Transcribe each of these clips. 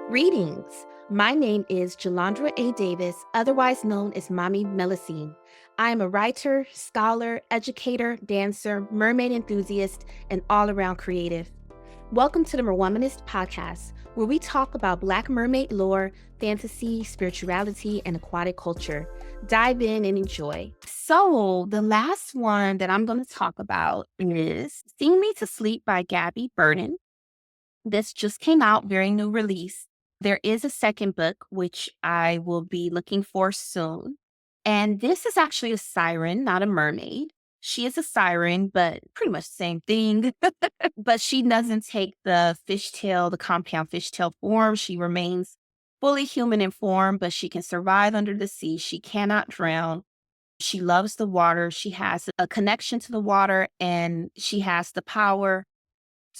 Greetings. My name is Jalandra A. Davis, otherwise known as Mami Melusine. I am a writer, scholar, educator, dancer, mermaid enthusiast, and all around creative. Welcome to the Merwomanist podcast, where we talk about Black mermaid lore, fantasy, spirituality, and aquatic culture. Dive in and enjoy. So, the last one that I'm going to talk about is Sing Me to Sleep by Gabi Burton. This just came out, very new release. There is a second book, which I will be looking for soon. And this is actually a siren, not a mermaid. She is a siren, but pretty much the same thing. But she doesn't take the fishtail, the compound fishtail form. She remains fully human in form, but she can survive under the sea. She cannot drown. She loves the water. She has a connection to the water, and she has the power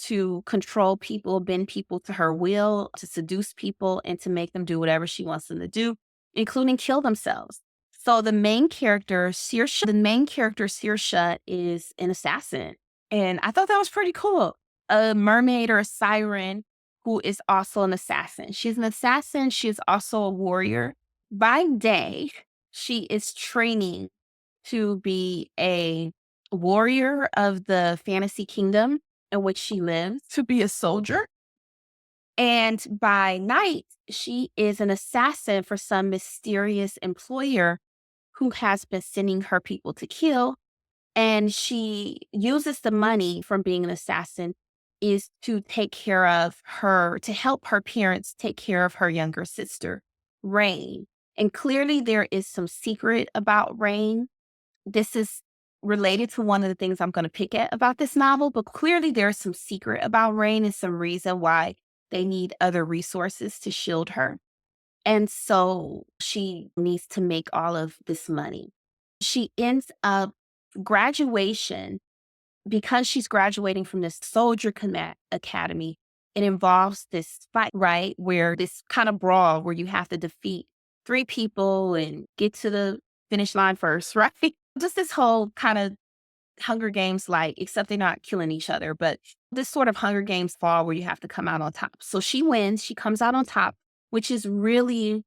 to control people, bend people to her will, to seduce people, and to make them do whatever she wants them to do, including kill themselves. So the main character, Saoirse, is an assassin. And I thought that was pretty cool. A mermaid or a siren who is also an assassin. She's an assassin. She is also a warrior. By day, she is training to be a warrior of the fantasy kingdom in which she lives, to be a soldier. And by night, she is an assassin for some mysterious employer who has been sending her people to kill. And she uses the money from being an assassin is to help her parents take care of her younger sister, Rain. And clearly there is some secret about Rain. This is related to one of the things I'm going to pick at about this novel, but clearly there's some secret about Rain and some reason why they need other resources to shield her. And so she needs to make all of this money. She ends up graduation because she's graduating from this academy. It involves this fight, right? Where this kind of brawl where you have to defeat three people and get to the finish line first, right? Just this whole kind of Hunger Games like, except they're not killing each other, but this sort of Hunger Games fall where you have to come out on top. So she wins, she comes out on top, which is really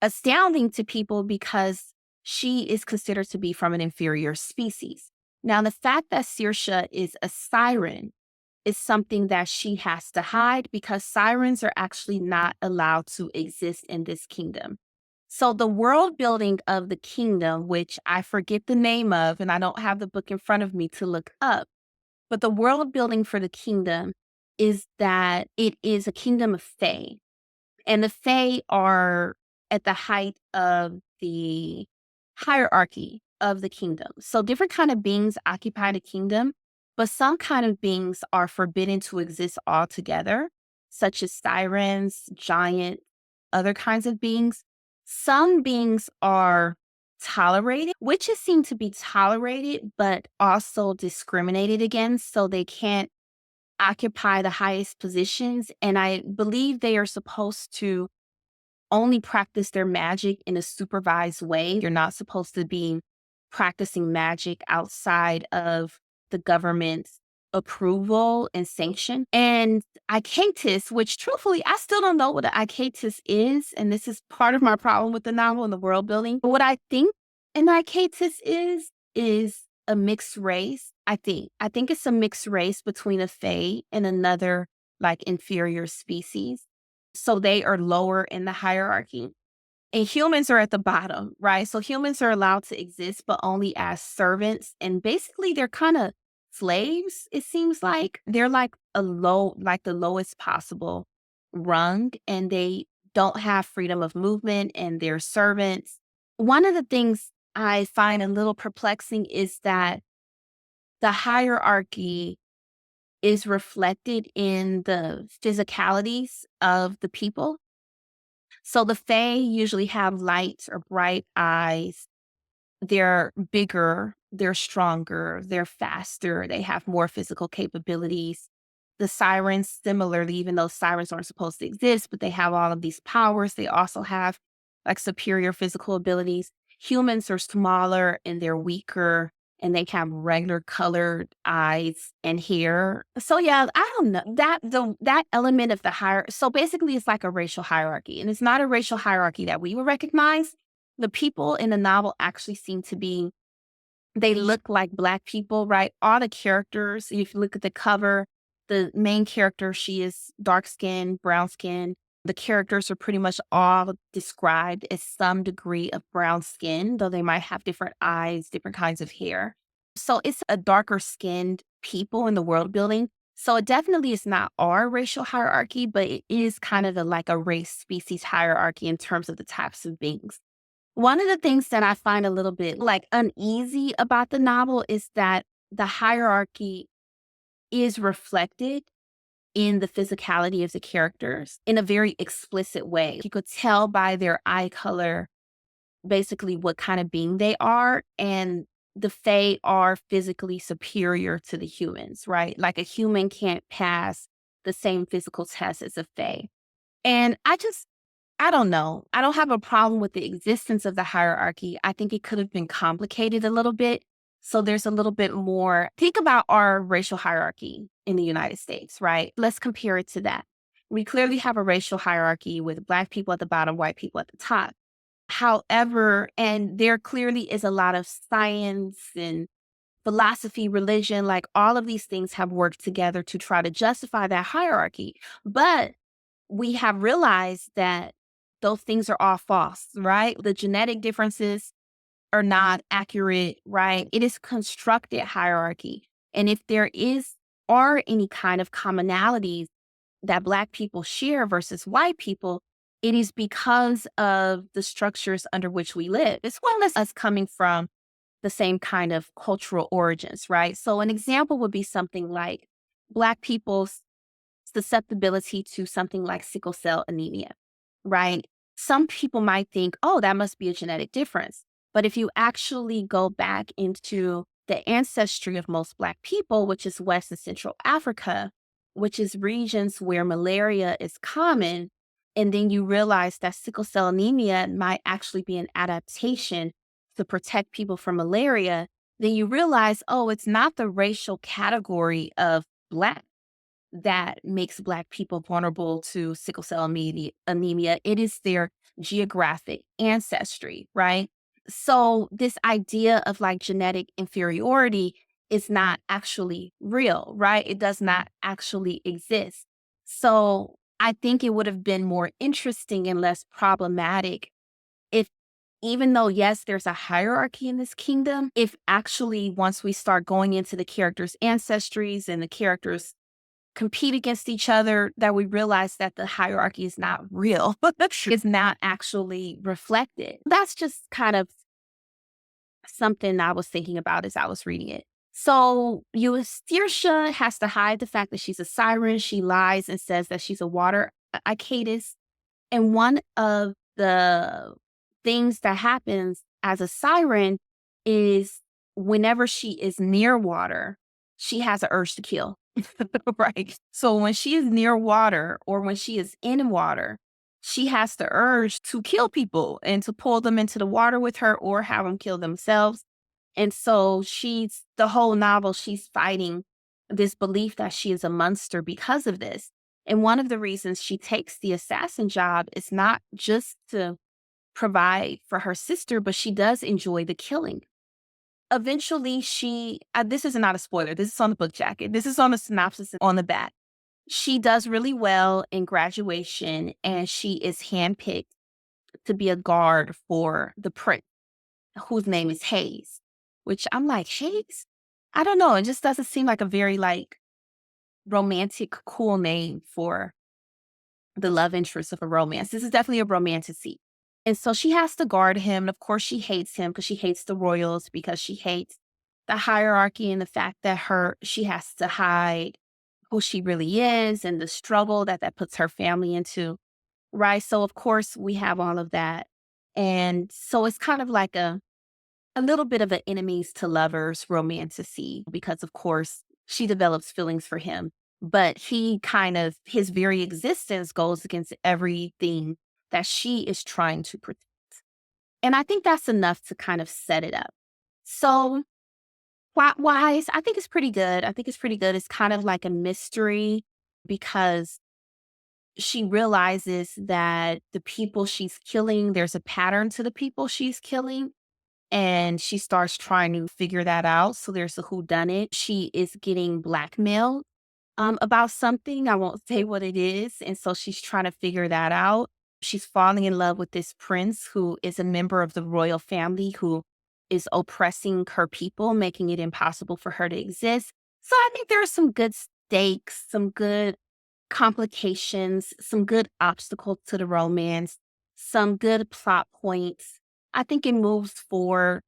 astounding to people because she is considered to be from an inferior species. Now, the fact that Saoirse is a siren is something that she has to hide because sirens are actually not allowed to exist in this kingdom. So the world building of the kingdom, which I forget the name of, and I don't have the book in front of me to look up, but the world building for the kingdom is that it is a kingdom of fae. And the fae are at the height of the hierarchy of the kingdom. So different kind of beings occupy the kingdom, but some kind of beings are forbidden to exist altogether, such as sirens, giants, other kinds of beings. Some beings are tolerated, witches seem to be tolerated, but also discriminated against, so they can't occupy the highest positions. And I believe they are supposed to only practice their magic in a supervised way. You're not supposed to be practicing magic outside of the government's approval and sanction. And Icatus, which truthfully, I still don't know what an Icatus is. And this is part of my problem with the novel and the world building. But what I think an Icatus is a mixed race. I think it's a mixed race between a fae and another like inferior species. So they are lower in the hierarchy. And humans are at the bottom, right? So humans are allowed to exist, but only as servants. And basically they're kind of slaves, it seems like. They're like the lowest possible rung, and they don't have freedom of movement and they're servants. One of the things I find a little perplexing is that the hierarchy is reflected in the physicalities of the people. So the fae usually have light or bright eyes. They're bigger, they're stronger, they're faster, they have more physical capabilities. The sirens, similarly, even though sirens aren't supposed to exist, but they have all of these powers, they also have like superior physical abilities. Humans are smaller and they're weaker and they have regular colored eyes and hair. So yeah, I don't know that element of the hierarchy. So basically, it's like a racial hierarchy, and it's not a racial hierarchy that we would recognize. The people in the novel actually seem to be they look like Black people, right? All the characters, if you look at the cover, the main character, she is dark skinned, brown skin. The characters are pretty much all described as some degree of brown skin, though they might have different eyes, different kinds of hair. So it's a darker skinned people in the world building. So it definitely is not our racial hierarchy, but it is kind of like a race species hierarchy in terms of the types of beings. One of the things that I find a little bit like uneasy about the novel is that the hierarchy is reflected in the physicality of the characters in a very explicit way. You could tell by their eye color basically what kind of being they are. And the Fae are physically superior to the humans, right? Like a human can't pass the same physical test as a Fae. And I don't know. I don't have a problem with the existence of the hierarchy. I think it could have been complicated a little bit. So there's a little bit more. Think about our racial hierarchy in the United States, right? Let's compare it to that. We clearly have a racial hierarchy with Black people at the bottom, white people at the top. However, and there clearly is a lot of science and philosophy, religion, like all of these things have worked together to try to justify that hierarchy. But we have realized that those things are all false, right? The genetic differences are not accurate, right? It is constructed hierarchy. And if there are any kind of commonalities that Black people share versus white people, it is because of the structures under which we live, as well as us coming from the same kind of cultural origins, right? So an example would be something like Black people's susceptibility to something like sickle cell anemia, right? Some people might think, oh, that must be a genetic difference. But if you actually go back into the ancestry of most Black people, which is West and Central Africa, which is regions where malaria is common, and then you realize that sickle cell anemia might actually be an adaptation to protect people from malaria, then you realize, oh, it's not the racial category of Black that makes Black people vulnerable to sickle cell anemia. It is their geographic ancestry, right? So, this idea of like genetic inferiority is not actually real, right? It does not actually exist. So, I think it would have been more interesting and less problematic if, even though, yes, there's a hierarchy in this kingdom, if actually once we start going into the characters' ancestries and the characters compete against each other, that we realize that the hierarchy is not real. It's not actually reflected. That's just kind of something I was thinking about as I was reading it. So Eustacia has to hide the fact that she's a siren. She lies and says that she's a water Icadus. And one of the things that happens as a siren is whenever she is near water, she has an urge to kill. Right. So when she is near water or when she is in water, she has the urge to kill people and to pull them into the water with her or have them kill themselves. And so the whole novel, she's fighting this belief that she is a monster because of this. And one of the reasons she takes the assassin job is not just to provide for her sister, but she does enjoy the killing. Eventually, this is not a spoiler. This is on the book jacket. This is on the synopsis on the back. She does really well in graduation and she is handpicked to be a guard for the prince, whose name is Hayes, which I'm like, Hayes? I don't know. It just doesn't seem like a very like romantic, cool name for the love interest of a romance. This is definitely a romantasy. And so she has to guard him. And of course, she hates him because she hates the royals, because she hates the hierarchy and the fact that she has to hide who she really is and the struggle that puts her family into. Right. So of course we have all of that. And so it's kind of like a little bit of an enemies to lovers romantasy because of course she develops feelings for him, but his very existence goes against everything that she is trying to protect. And I think that's enough to kind of set it up. So Plot wise, I think it's pretty good. I think it's pretty good. It's kind of like a mystery because she realizes that the people she's killing, there's a pattern to the people she's killing. And she starts trying to figure that out. So there's a whodunit. She is getting blackmailed about something. I won't say what it is. And so she's trying to figure that out. She's falling in love with this prince who is a member of the royal family who is oppressing her people, making it impossible for her to exist. So I think there are some good stakes, some good complications, some good obstacles to the romance, some good plot points. I think it moves forward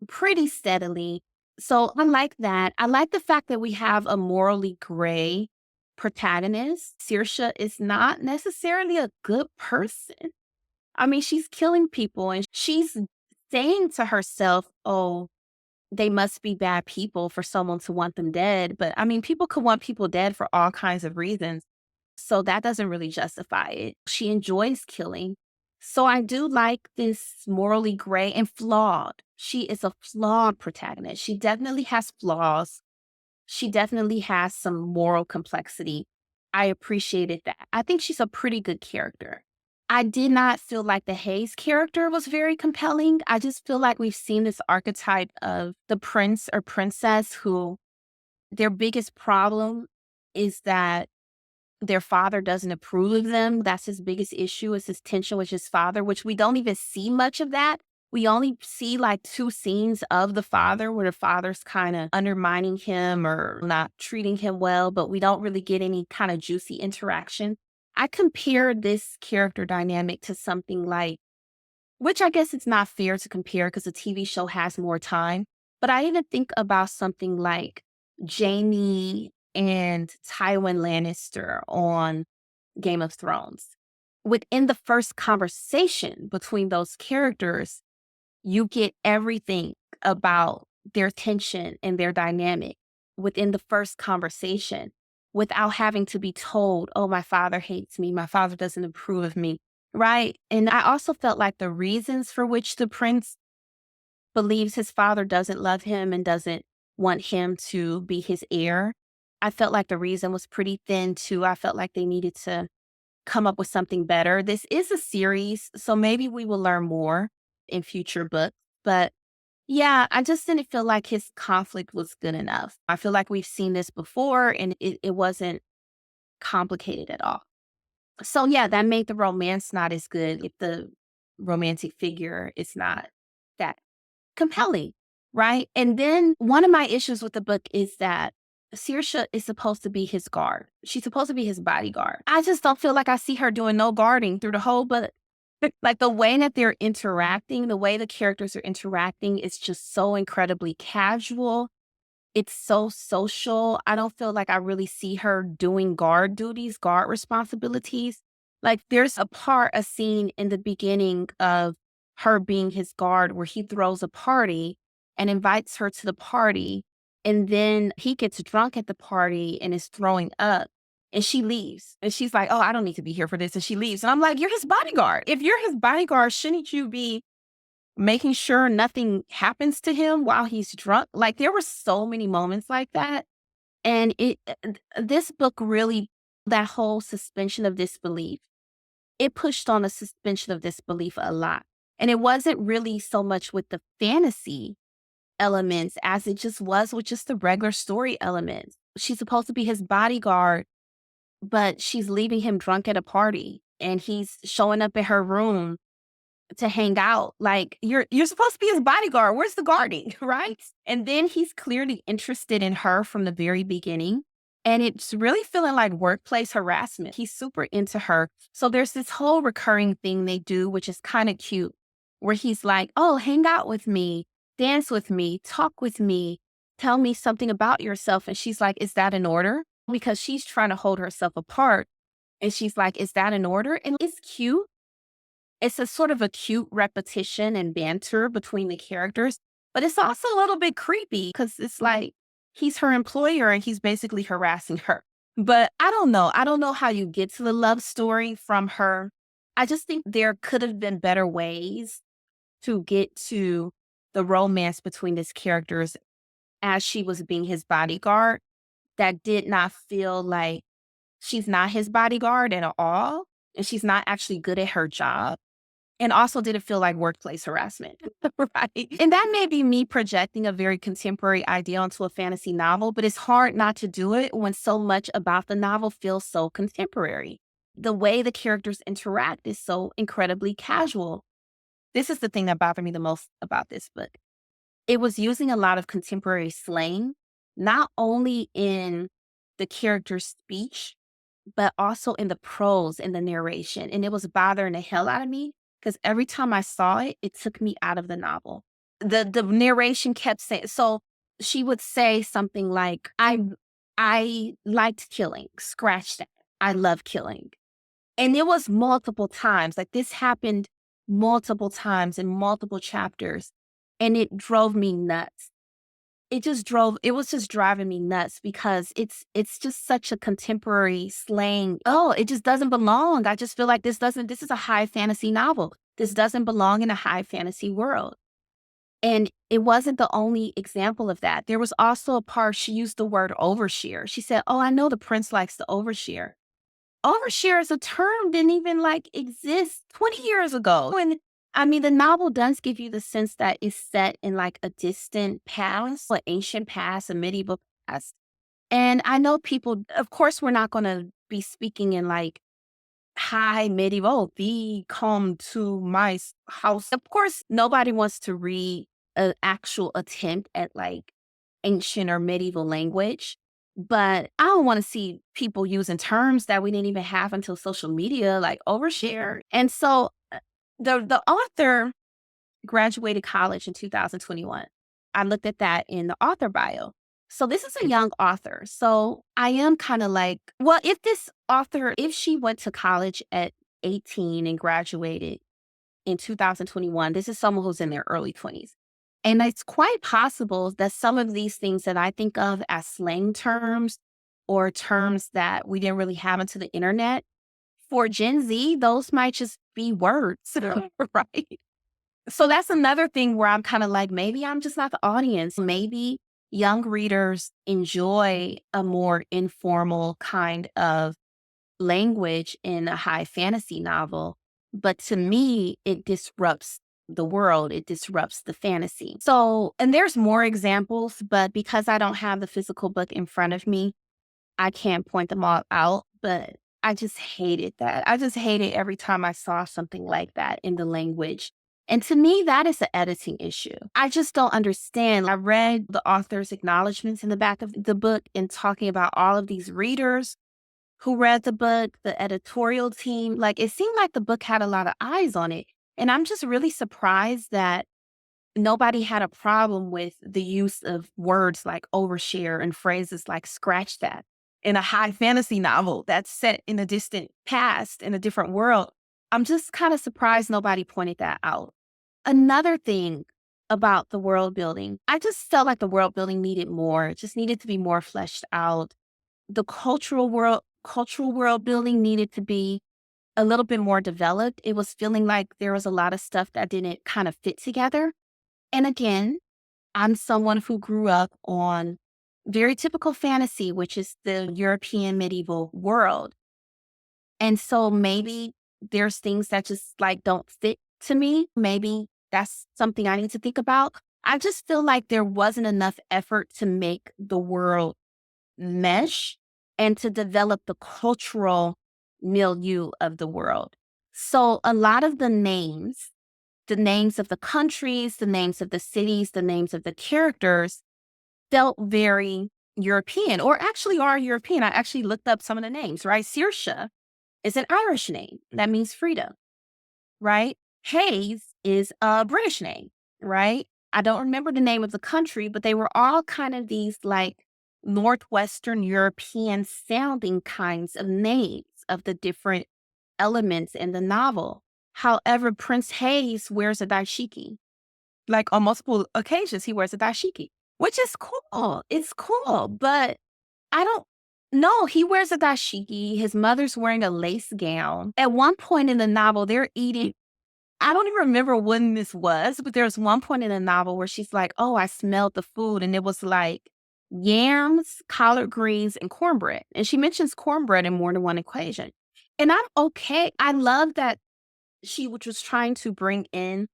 pretty steadily. So I like that. I like the fact that we have a morally gray protagonist. Saoirse is not necessarily a good person. I mean, she's killing people and she's saying to herself, oh, they must be bad people for someone to want them dead. But I mean, people could want people dead for all kinds of reasons. So that doesn't really justify it. She enjoys killing. So I do like this morally gray and flawed. She is a flawed protagonist. She definitely has flaws. She definitely has some moral complexity. I appreciated that. I think she's a pretty good character. I did not feel like the Hayes character was very compelling. I just feel like we've seen this archetype of the prince or princess who their biggest problem is that their father doesn't approve of them. That's his biggest issue is his tension with his father, which we don't even see much of that. We only see like 2 scenes of the father where the father's kind of undermining him or not treating him well, but we don't really get any kind of juicy interaction. I compare this character dynamic to something like, which I guess it's not fair to compare because the TV show has more time, but I even think about something like Jamie and Tywin Lannister on Game of Thrones. Within the first conversation between those characters, you get everything about their tension and their dynamic within the first conversation without having to be told, oh, my father hates me. My father doesn't approve of me. Right. And I also felt like the reasons for which the prince believes his father doesn't love him and doesn't want him to be his heir. I felt like the reason was pretty thin too. I felt like they needed to come up with something better. This is a series, so maybe we will learn more in future books. But yeah, I just didn't feel like his conflict was good enough. I feel like we've seen this before and it wasn't complicated at all. So yeah, that made the romance not as good if the romantic figure is not that compelling, right? And then one of my issues with the book is that Saoirse is supposed to be his guard. She's supposed to be his bodyguard. I just don't feel like I see her doing no guarding through the whole book. Like the way that they're interacting, the way the characters are interacting is just so incredibly casual. It's so social. I don't feel like I really see her doing guard duties, guard responsibilities. Like there's a scene in the beginning of her being his guard where he throws a party and invites her to the party. And then he gets drunk at the party and is throwing up. And she leaves. And she's like, oh, I don't need to be here for this. And she leaves. And I'm like, you're his bodyguard. If you're his bodyguard, shouldn't you be making sure nothing happens to him while he's drunk? Like, there were so many moments like that, and this book really that whole suspension of disbelief, it pushed on a suspension of disbelief a lot, and it wasn't really so much with the fantasy elements as it just was with just the regular story elements. She's supposed to be his bodyguard, but she's leaving him drunk at a party, and he's showing up at her room to hang out. Like you're supposed to be his bodyguard. Where's the guarding, right? And then he's clearly interested in her from the very beginning. And it's really feeling like workplace harassment. He's super into her. So there's this whole recurring thing they do, which is kind of cute, where he's like, oh, hang out with me, dance with me, talk with me, tell me something about yourself. And she's like, is that in order? Because she's trying to hold herself apart. And she's like, is that in order? And it's cute. It's a sort of a cute repetition and banter between the characters, but it's also a little bit creepy because it's like he's her employer and he's basically harassing her. But I don't know. I don't know how you get to the love story from her. I just think there could have been better ways to get to the romance between these characters as she was being his bodyguard that did not feel like she's not his bodyguard at all, and she's not actually good at her job, and also didn't feel like workplace harassment, right? And that may be me projecting a very contemporary idea onto a fantasy novel, but it's hard not to do it when so much about the novel feels so contemporary. The way the characters interact is so incredibly casual. This is the thing that bothered me the most about this book. It was using a lot of contemporary slang, not only in the character's speech, but also in the prose and the narration. And it was bothering the hell out of me because every time I saw it, it took me out of the novel. The narration kept saying, so she would say something like, I liked killing, scratch that. I love killing. And it was multiple times. Like this happened multiple times in multiple chapters. And it drove me nuts. It was just driving me nuts because it's just such a contemporary slang. Oh, it just doesn't belong. I just feel like this is a high fantasy novel. This doesn't belong in a high fantasy world. And it wasn't the only example of that. There was also a part she used the word overshare. She said, "Oh, I know the prince likes to overshare." Overshare as a term didn't even like exist 20 years ago. And I mean, the novel does give you the sense that it's set in like a distant past, an ancient past, a medieval past. And I know people, of course, we're not going to be speaking in like high medieval, thee come to my house. Of course, nobody wants to read an actual attempt at like ancient or medieval language. But I don't want to see people using terms that we didn't even have until social media, like overshare. And so the author graduated college in 2021. I looked at that in the author bio. So this is a young author. So I am kind of like, well, if this author, if she went to college at 18 and graduated in 2021, this is someone who's in their early 20s. And it's quite possible that some of these things that I think of as slang terms or terms that we didn't really have into the internet, for Gen Z, those might just be words, right? So that's another thing where I'm kind of like, maybe I'm just not the audience. Maybe young readers enjoy a more informal kind of language in a high fantasy novel. But to me, it disrupts the world, it disrupts the fantasy. So, and there's more examples, but because I don't have the physical book in front of me, I can't point them all out. But I just hated that. I just hated every time I saw something like that in the language. And to me, that is an editing issue. I just don't understand. I read the author's acknowledgments in the back of the book and talking about all of these readers who read the book, the editorial team. Like it seemed like the book had a lot of eyes on it. And I'm just really surprised that nobody had a problem with the use of words like overshare and phrases like scratch that in a high fantasy novel that's set in a distant past in a different world. I'm just kind of surprised nobody pointed that out. Another thing about the world building, I just felt like the world building needed more. It just needed to be more fleshed out. The cultural world building needed to be a little bit more developed. It was feeling like there was a lot of stuff that didn't kind of fit together. And again, I'm someone who grew up on very typical fantasy, which is the European medieval world. And so maybe there's things that just like don't fit to me. Maybe that's something I need to think about. I just feel like there wasn't enough effort to make the world mesh and to develop the cultural milieu of the world. So a lot of the names of the countries, the names of the cities, the names of the characters felt very European or actually are European. I actually looked up some of the names, right? Saoirse is an Irish name. That means freedom, right? Hayes is a British name, right? I don't remember the name of the country, but they were all kind of these like Northwestern European sounding kinds of names of the different elements in the novel. However, Prince Hayes wears a dashiki. Like on multiple occasions, he wears a dashiki, which is cool. It's cool, but I don't know. He wears a dashiki. His mother's wearing a lace gown. At one point in the novel, they're eating I don't even remember when this was, but there's one point in the novel where she's like, "Oh, I smelled the food," and it was like yams, collard greens, and cornbread. And she mentions cornbread in more than one equation. And I'm okay. I love that she was just trying to bring in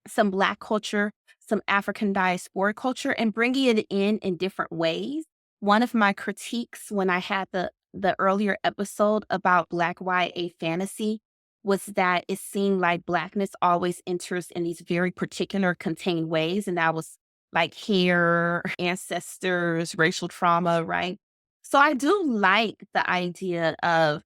some Black culture, some African diasporic culture, and bringing it in different ways. One of my critiques when I had the earlier episode about Black YA fantasy was that it seemed like Blackness always enters in these very particular contained ways, and that was like hair, ancestors, racial trauma, right? So I do like the idea of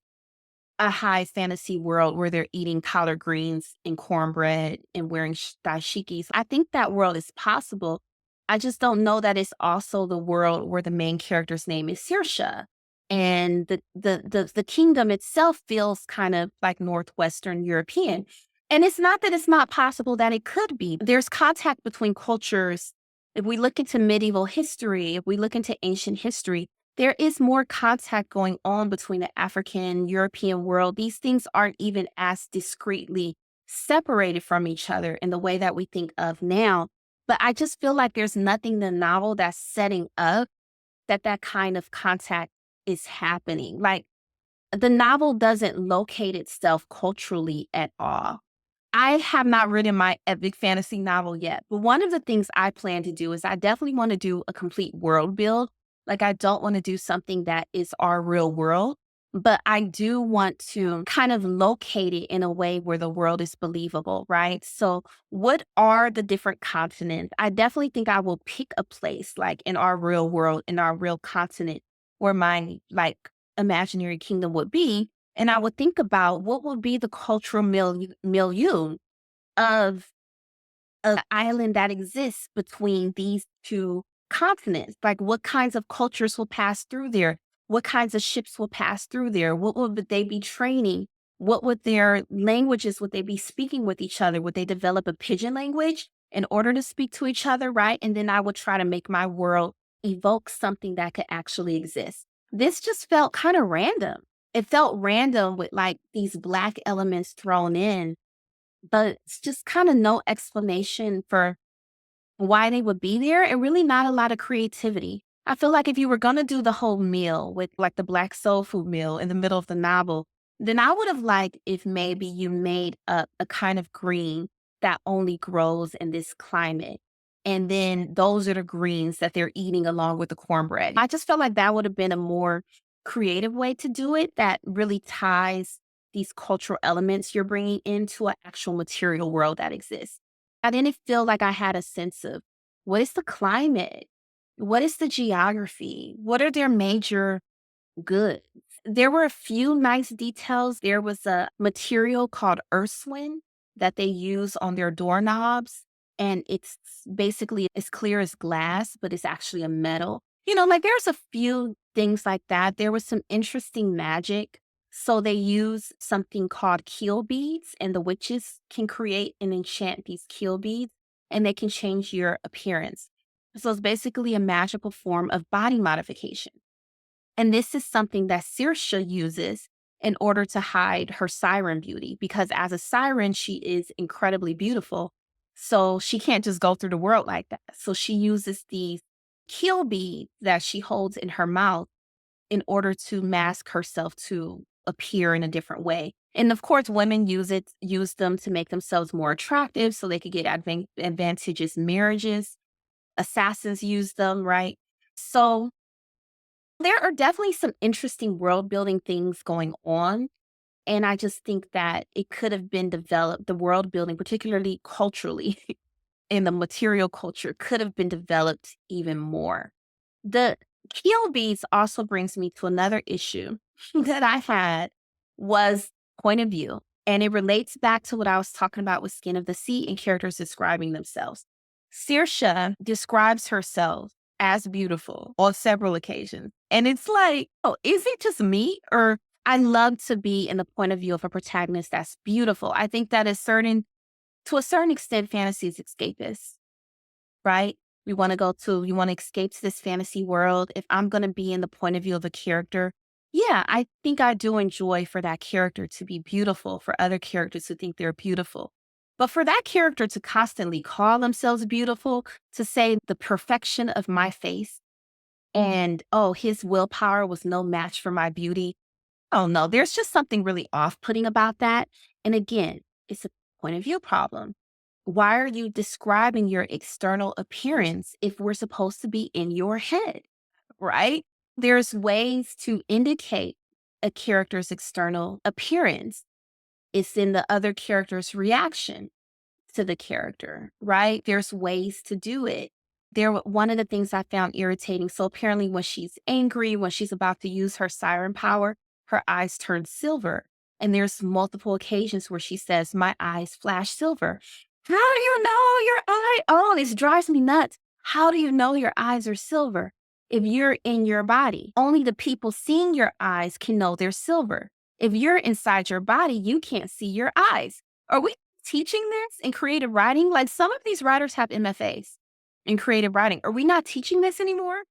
a high fantasy world where they're eating collard greens and cornbread and wearing dashikis. I think that world is possible. I just don't know that it's also the world where the main character's name is Saoirse. And the kingdom itself feels kind of like Northwestern European. And it's not that it's not possible that it could be. There's contact between cultures. If we look into medieval history, if we look into ancient history, there is more contact going on between the African, European world. These things aren't even as discreetly separated from each other in the way that we think of now. But I just feel like there's nothing in the novel that's setting up that kind of contact is happening. Like the novel doesn't locate itself culturally at all. I have not written my epic fantasy novel yet, but one of the things I plan to do is I definitely want to do a complete world build. Like, I don't want to do something that is our real world, but I do want to kind of locate it in a way where the world is believable, right? So, what are the different continents? I definitely think I will pick a place like in our real world, in our real continent, where my like imaginary kingdom would be, and I would think about what would be the cultural milieu of an island that exists between these two continents. Like, what kinds of cultures will pass through there? What kinds of ships will pass through there? What would they be training? What would their languages would they be speaking with each other? Would they develop a pidgin language in order to speak to each other, right? And then I would try to make my world evoke something that could actually exist. This just felt kind of random. It felt random with like these Black elements thrown in, but it's just kind of no explanation for why they would be there and really not a lot of creativity. I feel like if you were going to do the whole meal with like the Black soul food meal in the middle of the novel, then I would have liked if maybe you made a kind of green that only grows in this climate. And then those are the greens that they're eating along with the cornbread. I just felt like that would have been a more creative way to do it that really ties these cultural elements you're bringing into an actual material world that exists. I didn't feel like I had a sense of what is the climate? What is the geography? What are their major goods? There were a few nice details. There was a material called earthswin that they use on their doorknobs. And it's basically as clear as glass, but it's actually a metal. Like there's a few things like that. There was some interesting magic. So they use something called keel beads, and the witches can create and enchant these keel beads, and they can change your appearance. So it's basically a magical form of body modification. And this is something that Saoirse uses in order to hide her siren beauty, because as a siren, she is incredibly beautiful. So she can't just go through the world like that. So she uses these keel beads that she holds in her mouth in order to mask herself to appear in a different way. And of course, women use them to make themselves more attractive so they could get advantageous marriages. Assassins use them, right? So there are definitely some interesting world building things going on. And I just think that it could have been developed, the world building, particularly culturally in the material culture, could have been developed even more. The keel beads also brings me to another issue that I had was point of view. And it relates back to what I was talking about with Skin of the Sea and characters describing themselves. Saoirse describes herself as beautiful on several occasions. And it's like, oh, is it just me? Or I love to be in the point of view of a protagonist that's beautiful. I think that is to a certain extent, fantasy is escapist, right? You want to escape to this fantasy world. If I'm going to be in the point of view of a character, yeah, I think I do enjoy for that character to be beautiful, for other characters to think they're beautiful. But for that character to constantly call themselves beautiful, to say the perfection of my face and, oh, his willpower was no match for my beauty. Oh, no, there's just something really off putting about that. And again, it's a point of view problem. Why are you describing your external appearance if we're supposed to be in your head, right? There's ways to indicate a character's external appearance. It's in the other character's reaction to the character, right? There's ways to do it. One of the things I found irritating. So apparently, when she's angry, when she's about to use her siren power, her eyes turn silver. And there's multiple occasions where she says, "My eyes flash silver." How do you know your eye? Oh, this drives me nuts. How do you know your eyes are silver if you're in your body? Only the people seeing your eyes can know they're silver. If you're inside your body, you can't see your eyes. Are we teaching this in creative writing? Like, some of these writers have MFAs in creative writing. Are we not teaching this anymore?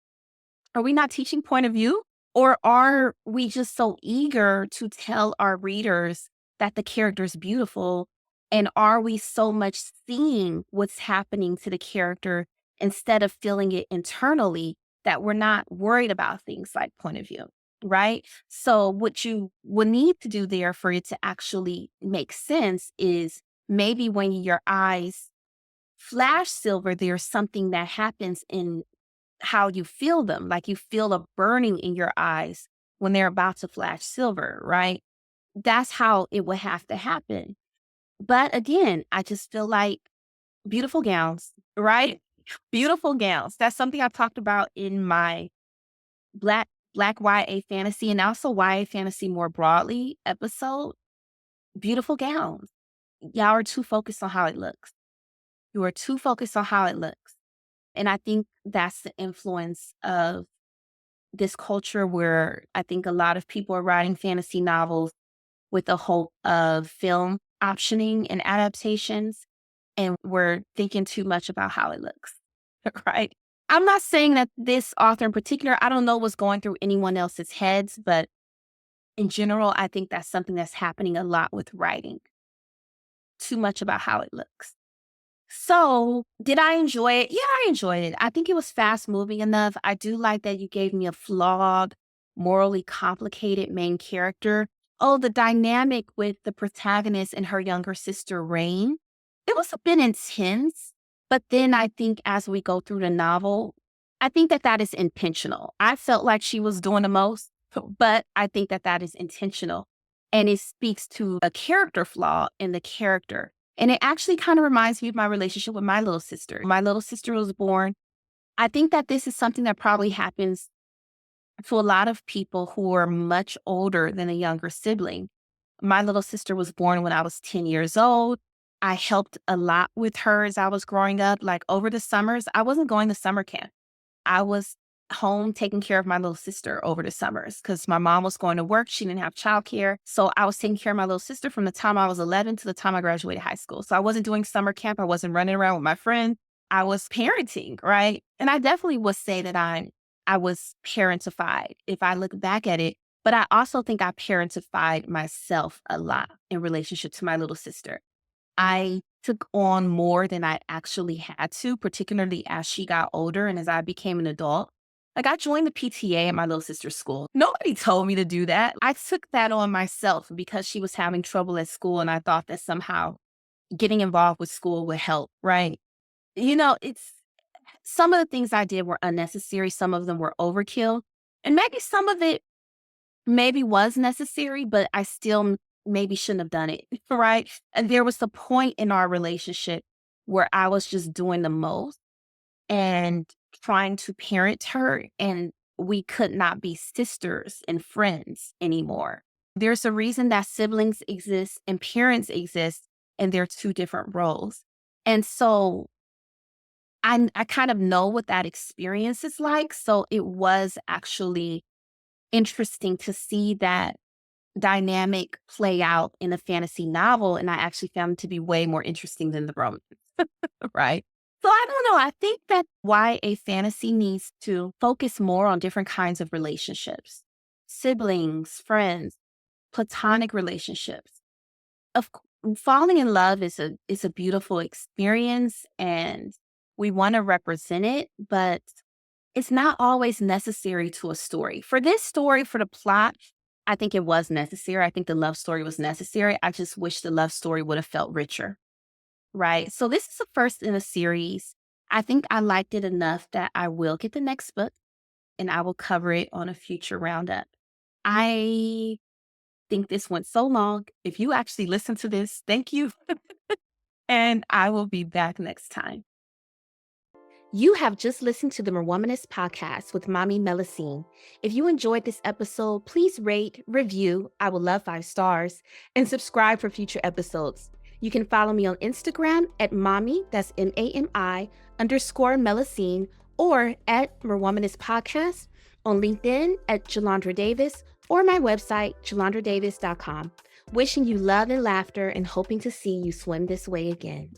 Are we not teaching point of view? Or are we just so eager to tell our readers that the character is beautiful? And are we so much seeing what's happening to the character instead of feeling it internally that we're not worried about things like point of view? Right. So, what you will need to do there for it to actually make sense is maybe when your eyes flash silver, there's something that happens in how you feel them. Like, you feel a burning in your eyes when they're about to flash silver, right? That's how it would have to happen. But again, I just feel like beautiful gowns, right? Beautiful gowns. That's something I've talked about in my Black Black YA fantasy and also YA fantasy more broadly episode. Beautiful gowns. Y'all are too focused on how it looks. You are too focused on how it looks. And I think that's the influence of this culture where I think a lot of people are writing fantasy novels with the hope of film optioning and adaptations. And we're thinking too much about how it looks, right? I'm not saying that this author in particular, I don't know what's going through anyone else's heads, but in general, I think that's something that's happening a lot with writing. Too much about how it looks. So, did I enjoy it? Yeah, I enjoyed it. I think it was fast moving enough. I do like that you gave me a flawed, morally complicated main character. Oh, the dynamic with the protagonist and her younger sister, Rain. It was a bit intense, but then I think as we go through the novel, I think that that is intentional. I felt like she was doing the most, but I think that that is intentional. And it speaks to a character flaw in the character, and it actually kind of reminds me of my relationship with my little sister. My little sister was born. I think that this is something that probably happens to a lot of people who are much older than a younger sibling. My little sister was born when I was 10 years old. I helped a lot with her as I was growing up. Like, over the summers, I wasn't going to summer camp. I was home taking care of my little sister over the summers because my mom was going to work. She didn't have childcare. So I was taking care of my little sister from the time I was 11 to the time I graduated high school. So I wasn't doing summer camp. I wasn't running around with my friends. I was parenting, right? And I definitely would say that I was parentified if I look back at it. But I also think I parentified myself a lot in relationship to my little sister. I took on more than I actually had to, particularly as she got older and as I became an adult. Like, I joined the PTA at my little sister's school. Nobody told me to do that. I took that on myself because she was having trouble at school, and I thought that somehow getting involved with school would help, right? It's some of the things I did were unnecessary, some of them were overkill, and maybe some of it maybe was necessary, but I still maybe shouldn't have done it, right? And there was a point in our relationship where I was just doing the most and trying to parent her, and we could not be sisters and friends anymore. There's a reason that siblings exist and parents exist, and they're two different roles. And so I kind of know what that experience is like. So it was actually interesting to see that dynamic play out in a fantasy novel, and I actually found it to be way more interesting than the romance, right? So I don't know. I think that YA fantasy needs to focus more on different kinds of relationships, siblings, friends, platonic relationships. falling in love is a beautiful experience, and we want to represent it, but it's not always necessary to a story. For this story, for the plot, I think it was necessary. I think the love story was necessary. I just wish the love story would have felt richer, right? So this is the first in a series. I think I liked it enough that I will get the next book and I will cover it on a future roundup. I think this went so long. If you actually listen to this, thank you. And I will be back next time. You have just listened to the Merwomanist podcast with Mami Melusine. If you enjoyed this episode, please rate, review, I would love 5 stars, and subscribe for future episodes. You can follow me on Instagram at Mami, that's MAMI, _Melusine, or at Merwomanist Podcast, on LinkedIn at Jalandra Davis, or my website, jalandradavis.com. Wishing you love and laughter and hoping to see you swim this way again.